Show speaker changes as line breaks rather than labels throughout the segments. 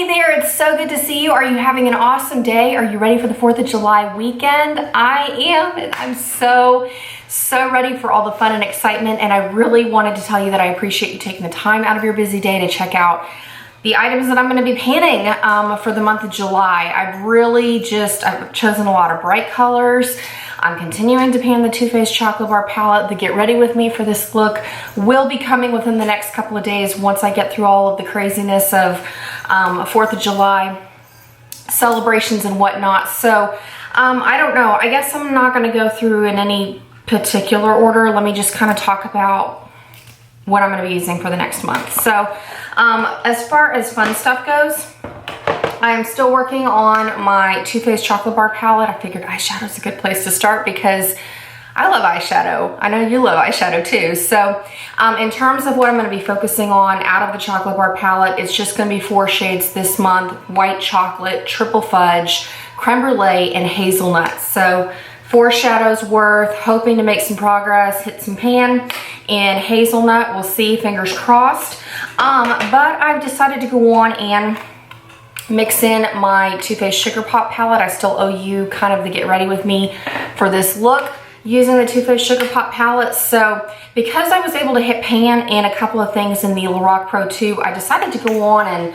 Hey there, it's so good to see you. Are you having an awesome day? Are you ready for the 4th of July weekend? I am, and I'm so ready for all the fun and excitement, and I really wanted to tell you that I appreciate you taking the time out of your busy day to check out the items that I'm going to be panning for the month of July. I've chosen a lot of bright colors. I'm continuing to pan the Too Faced Chocolate Bar palette. The Get Ready With Me for this look will be coming within the next couple of days once I get through all of the craziness of 4th of July celebrations and whatnot. So I don't know. I guess I'm not going to go through in any particular order. Let me just kind of talk about what I'm going to be using for the next month. So as far as fun stuff goes, I am still working on my Too Faced Chocolate Bar palette. I figured eyeshadow is a good place to start because I love eyeshadow. I know you love eyeshadow too. So in terms of what I'm going to be focusing on out of the Chocolate Bar palette, it's just going to be 4 shades this month: White Chocolate, Triple Fudge, Creme Brulee, and Hazelnut. So 4 shadows worth, hoping to make some progress, hit some pan in Hazelnut. We'll see, fingers crossed. But I've decided to go on and mix in my Too Faced Sugar Pop palette. I still owe you kind of the Get Ready With Me for this look using the Too Faced Sugar Pop palette. So because I was able to hit pan in a couple of things in the Lorac Pro 2, I decided to go on and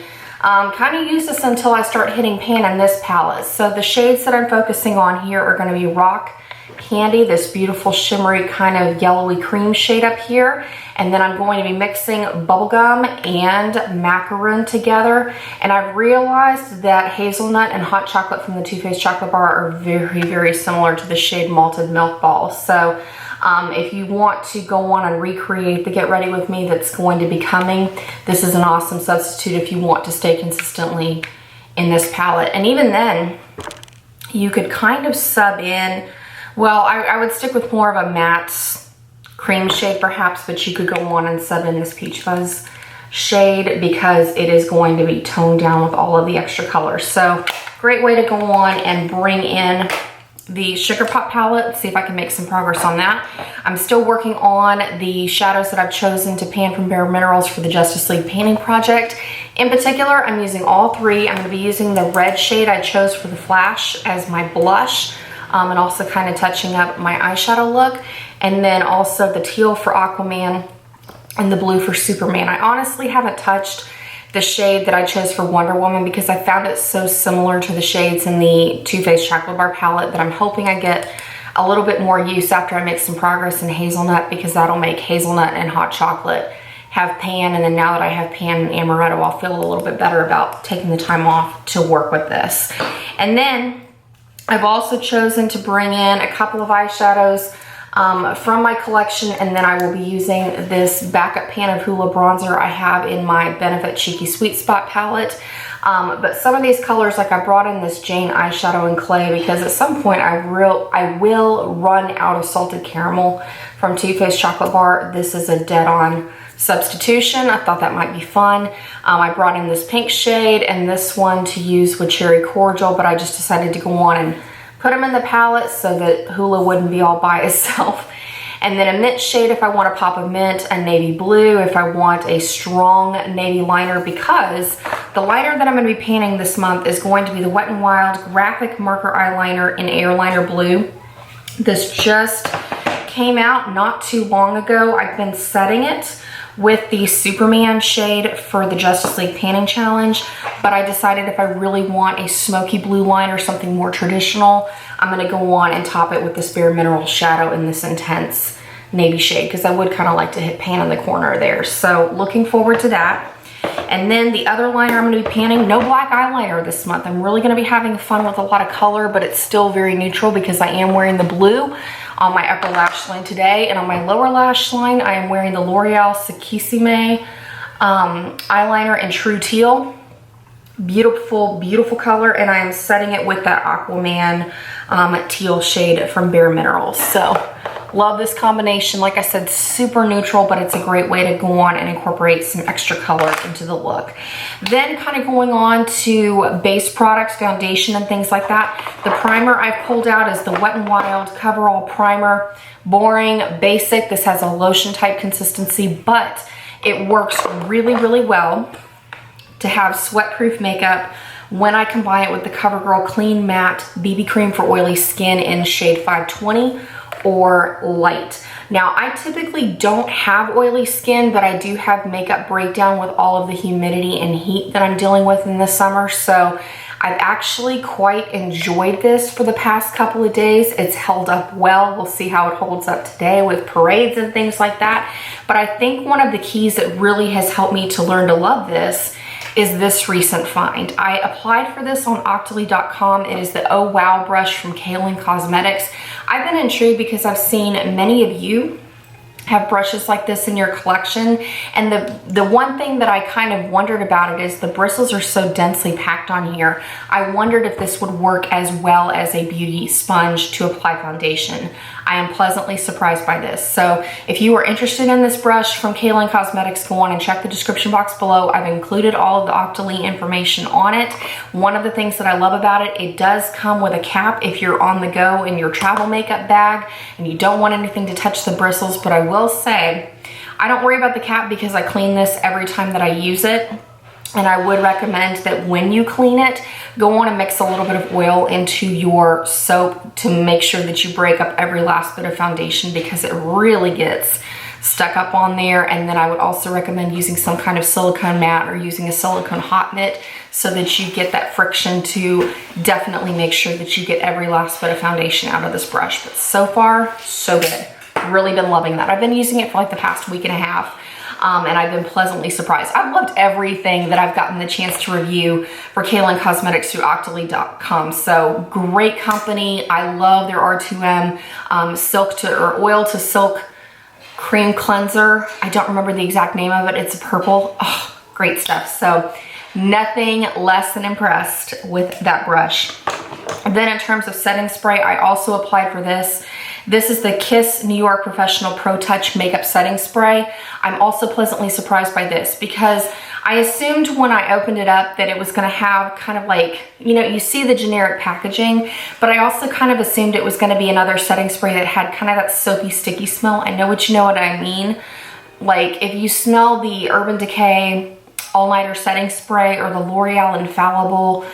kind of use this until I start hitting pan in this palette. So the shades that I'm focusing on here are going to be Rock Candy, this beautiful shimmery kind of yellowy cream shade up here. And then I'm going to be mixing Bubblegum and Macaroon together. And I've realized that Hazelnut and Hot Chocolate from the Too Faced Chocolate Bar are very similar to the shade Malted Milk Ball. So if you want to go on and recreate the Get Ready With Me that's going to be coming, this is an awesome substitute if you want to stay consistently in this palette. And even then, you could kind of sub in, well, I would stick with more of a matte cream shade perhaps, but you could go on and sub in this Peach Fuzz shade because it is going to be toned down with all of the extra colors. So great way to go on and bring in the Sugar Pop palette, see if I can make some progress on that. I'm still working on the shadows that I've chosen to pan from Bare Minerals for the Justice League painting project. In particular, I'm using all 3. I'm going to be using the red shade I chose for the Flash as my blush, and also kind of touching up my eyeshadow look. And then also the teal for Aquaman and the blue for Superman. I honestly haven't touched the shade that I chose for Wonder Woman because I found it so similar to the shades in the Too Faced Chocolate Bar palette that I'm hoping I get a little bit more use after I make some progress in Hazelnut, because that'll make Hazelnut and Hot Chocolate have pan. And then now that I have pan and Amaretto, I'll feel a little bit better about taking the time off to work with this. And then I've also chosen to bring in a couple of eyeshadows from my collection, and then I will be using this backup pan of Hoola bronzer I have in my Benefit Cheeky Sweet Spot palette. But some of these colors, like I brought in this Jane eyeshadow in clay because at some point I will run out of salted caramel from Too Faced Chocolate Bar. This is a dead-on substitution. I thought that might be fun. I brought in this pink shade and this one to use with Cherry Cordial, but I just decided to go on and put them in the palette so that Hoola wouldn't be all by itself. And then a mint shade if I want to pop a mint, a navy blue if I want a strong navy liner, because the liner that I'm going to be painting this month is going to be the Wet n Wild Graphic Marker Eyeliner in Airliner Blue. This just came out not too long ago. I've been setting it with the Superman shade for the Justice League Painting Challenge, but I decided if I really want a smoky blue line or something more traditional, I'm going to go on and top it with this Bare Minerals shadow in this intense navy shade, because I would kind of like to hit pan in the corner there. So looking forward to that. And then the other liner I'm going to be panning, no black eyeliner this month. I'm really going to be having fun with a lot of color, but it's still very neutral because I am wearing the blue on my upper lash line today. And on my lower lash line, I am wearing the L'Oreal Secchissime eyeliner in True Teal. Beautiful color, and I am setting it with that Aquaman teal shade from Bare Minerals. So love this combination. Like I said, super neutral, but it's a great way to go on and incorporate some extra color into the look. Then kind of going on to base products, foundation and things like that. The primer I've pulled out is the Wet n Wild Coverall Primer. Boring, basic. This has a lotion type consistency, but it works really well to have sweat-proof makeup when I combine it with the CoverGirl Clean Matte BB Cream for oily skin in shade 520 or light. Now, I typically don't have oily skin, but I do have makeup breakdown with all of the humidity and heat that I'm dealing with in the summer. So I've actually quite enjoyed this for the past couple of days. It's held up well. We'll see how it holds up today with parades and things like that. But I think one of the keys that really has helped me to learn to love this is this recent find. I applied for this on Octoly.com. It is the Oh Wow brush from Cailyn Cosmetics. I've been intrigued because I've seen many of you have brushes like this in your collection, and the one thing that I kind of wondered about it is the bristles are so densely packed on here. I wondered if this would work as well as a beauty sponge to apply foundation. I am pleasantly surprised by this. So if you are interested in this brush from Cailyn Cosmetics, go on and check the description box below. I've included all of the Octoly information on it. One of the things that I love about it, it does come with a cap if you're on the go in your travel makeup bag and you don't want anything to touch the bristles. But I will say, I don't worry about the cap because I clean this every time that I use it. And I would recommend that when you clean it, go on and mix a little bit of oil into your soap to make sure that you break up every last bit of foundation, because it really gets stuck up on there. And then I would also recommend using some kind of silicone mat or using a silicone hot mitt so that you get that friction to definitely make sure that you get every last bit of foundation out of this brush. But so far, so good. Really been loving that. I've been using it for like the past week and a half. And I've been pleasantly surprised. I've loved everything that I've gotten the chance to review for Cailyn Cosmetics through Octoly.com. So great company. I love their R2M silk to or oil to silk cream cleanser. I don't remember the exact name of it. It's purple. Oh, great stuff. So nothing less than impressed with that brush. And then in terms of setting spray, I also applied for this. This is the Kiss New York Professional Pro Touch Makeup Setting Spray. I'm also pleasantly surprised by this because I assumed when I opened it up that it was gonna have kind of like, you know, you see the generic packaging, but I also kind of assumed it was gonna be another setting spray that had kind of that soapy, sticky smell. I know what I mean. Like if you smell the Urban Decay All Nighter Setting Spray or the L'Oreal Infallible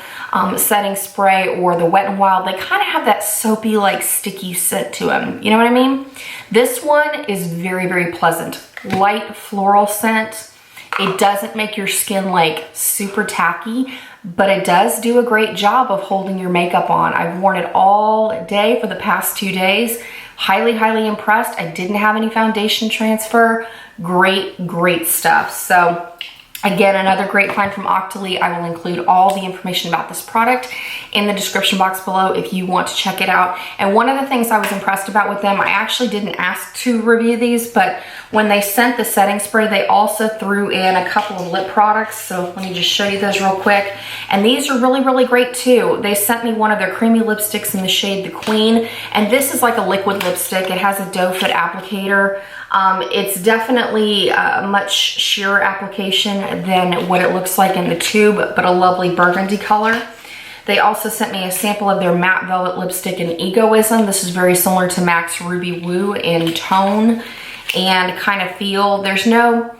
setting spray or the Wet n Wild, they kind of have that soapy, like sticky scent to them. You know what I mean? This one is very, very pleasant. Light floral scent. It doesn't make your skin like super tacky, but it does do a great job of holding your makeup on. I've worn it all day for the past 2 days. Highly, highly impressed. I didn't have any foundation transfer. Great, great stuff. So again, another great find from Octoly. I will include all the information about this product in the description box below if you want to check it out. And one of the things I was impressed about with them, I actually didn't ask to review these, but when they sent the setting spray, they also threw in a couple of lip products. So let me just show you those real quick. And these are really, really great too. They sent me one of their creamy lipsticks in the shade The Queen. And this is like a liquid lipstick. It has a doe foot applicator. It's definitely a much sheerer application than what it looks like in the tube, but a lovely burgundy color. They also sent me a sample of their matte velvet lipstick in Egoism. This is very similar to MAC's Ruby Woo in tone and kind of feel. There's no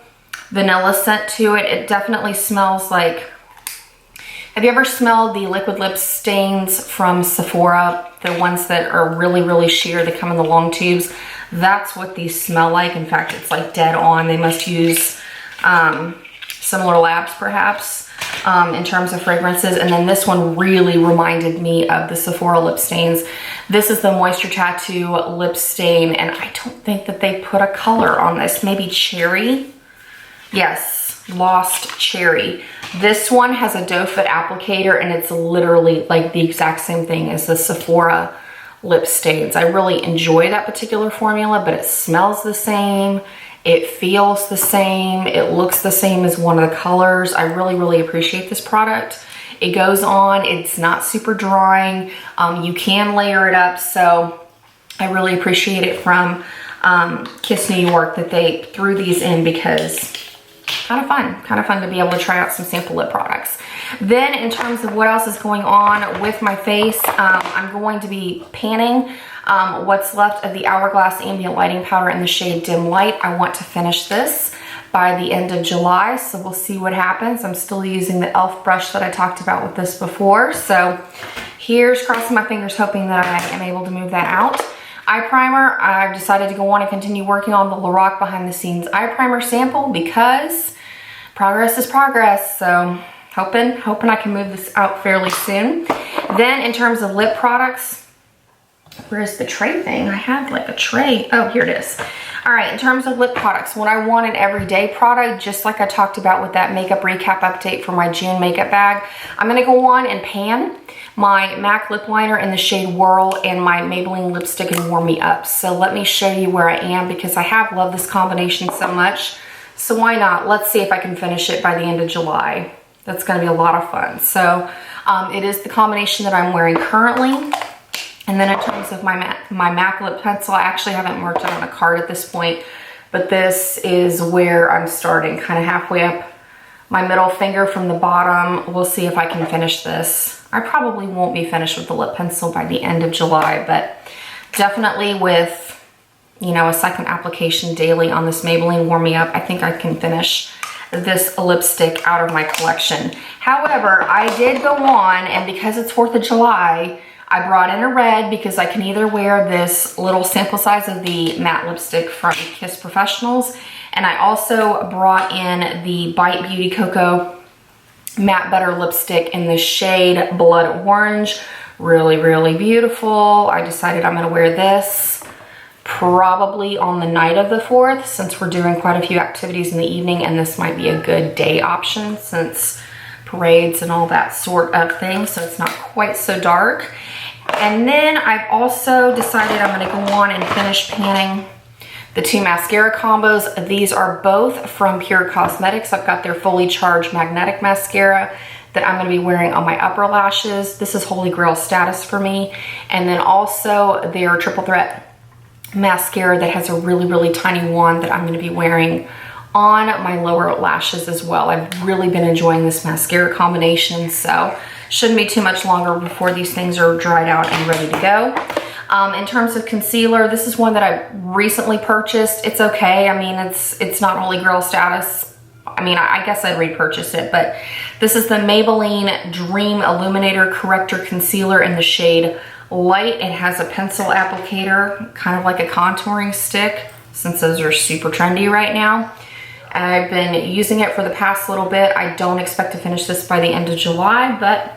vanilla scent to it. It definitely smells like, have you ever smelled the liquid lip stains from Sephora? The ones that are really, really sheer, they come in the long tubes. That's what these smell like. In fact, it's like dead on. They must use similar labs perhaps in terms of fragrances. And then this one really reminded me of the Sephora lip stains. This is the Moisture Tattoo lip stain, and I don't think that they put a color on this. Maybe cherry? Yes, Lost Cherry. This one has a doe foot applicator, and it's literally like the exact same thing as the Sephora lip stains. I really enjoy that particular formula, but it smells the same. It feels the same. It looks the same as one of the colors. I really, really appreciate this product. It goes on. It's not super drying. You can layer it up. So I really appreciate it from Kiss New York that they threw these in, because kind of fun to be able to try out some sample lip products. Then in terms of what else is going on with my face, I'm going to be panning what's left of the Hourglass Ambient Lighting Powder in the shade Dim Light. I want to finish this by the end of July, so we'll see what happens. I'm still using the e.l.f. brush that I talked about with this before, so here's crossing my fingers hoping that I am able to move that out. Eye primer, I've decided to go on and continue working on the Lorac Behind the Scenes eye primer sample because progress is progress, so hoping I can move this out fairly soon. Then in terms of lip products, where's the tray thing? I have like a tray. Oh, here it is. All right, in terms of lip products, when I want an everyday product, just like I talked about with that makeup recap update for my June makeup bag, I'm gonna go on and pan my MAC lip liner in the shade Whirl and my Maybelline lipstick in Warm Me Up. So let me show you where I am because I have loved this combination so much. So why not? Let's see if I can finish it by the end of July. That's gonna be a lot of fun. So it is the combination that I'm wearing currently. And then in terms of my MAC lip pencil, I actually haven't marked it on a card at this point, but this is where I'm starting, kind of halfway up my middle finger from the bottom. We'll see if I can finish this. I probably won't be finished with the lip pencil by the end of July, but definitely with, you know, a second application daily on this Maybelline Warm Me Up, I think I can finish this lipstick out of my collection. However, I did go on, and because it's 4th of July, I brought in a red because I can either wear this little sample size of the matte lipstick from Kiss Professionals, and I also brought in the Bite Beauty Cocoa Matte Butter Lipstick in the shade Blood Orange. Really, really beautiful. I decided I'm gonna wear this probably on the night of the 4th since we're doing quite a few activities in the evening, and this might be a good day option since parades and all that sort of thing, so it's not quite so dark. And then I've also decided I'm gonna go on and finish panning the 2 mascara combos. These are both from Pure Cosmetics. I've got their fully charged magnetic mascara that I'm gonna be wearing on my upper lashes. This is Holy Grail status for me. And then also their Triple Threat mascara that has a really, really tiny wand that I'm gonna be wearing on my lower lashes as well. I've really been enjoying this mascara combination, so shouldn't be too much longer before these things are dried out and ready to go. In terms of concealer, this is one that I recently purchased. It's okay. I mean, it's not Holy Grail status. I mean, I guess I'd repurchase it, but this is the Maybelline Dream Illuminator Corrector Concealer in the shade Light. It has a pencil applicator, kind of like a contouring stick, since those are super trendy right now. I've been using it for the past little bit. I don't expect to finish this by the end of July, but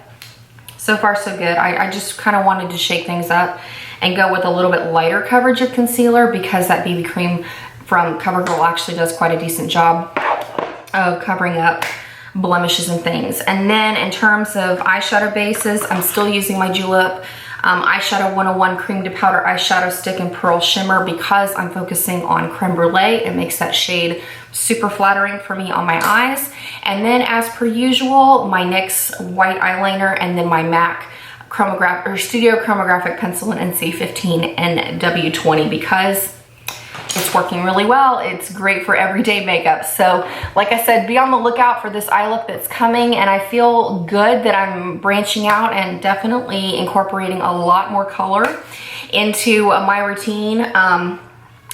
so far so good. I just kind of wanted to shake things up and go with a little bit lighter coverage of concealer because that BB cream from CoverGirl actually does quite a decent job of covering up blemishes and things. And then in terms of eyeshadow bases, I'm still using my Julep Eyeshadow 101 Cream to Powder Eyeshadow Stick in Pearl Shimmer because I'm focusing on Creme Brulee. It makes that shade super flattering for me on my eyes. And then as per usual, my NYX white eyeliner and then my MAC Studio Chromographic Pencil in NC15 and W20 because it's working really well. It's great for everyday makeup. So like I said, be on the lookout for this eye look that's coming, and I feel good that I'm branching out and definitely incorporating a lot more color into my routine.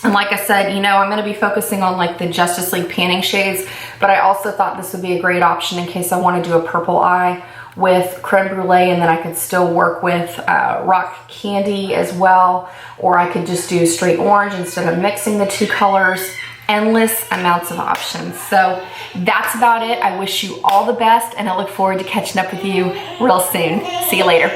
And like I said, you know, I'm gonna be focusing on like the Justice League panning shades, but I also thought this would be a great option in case I wanna do a purple eye with Creme Brulee, and then I could still work with Rock Candy as well, or I could just do straight orange instead of mixing the two colors. Endless amounts of options. So that's about it. I wish you all the best, and I look forward to catching up with you real soon. See you later.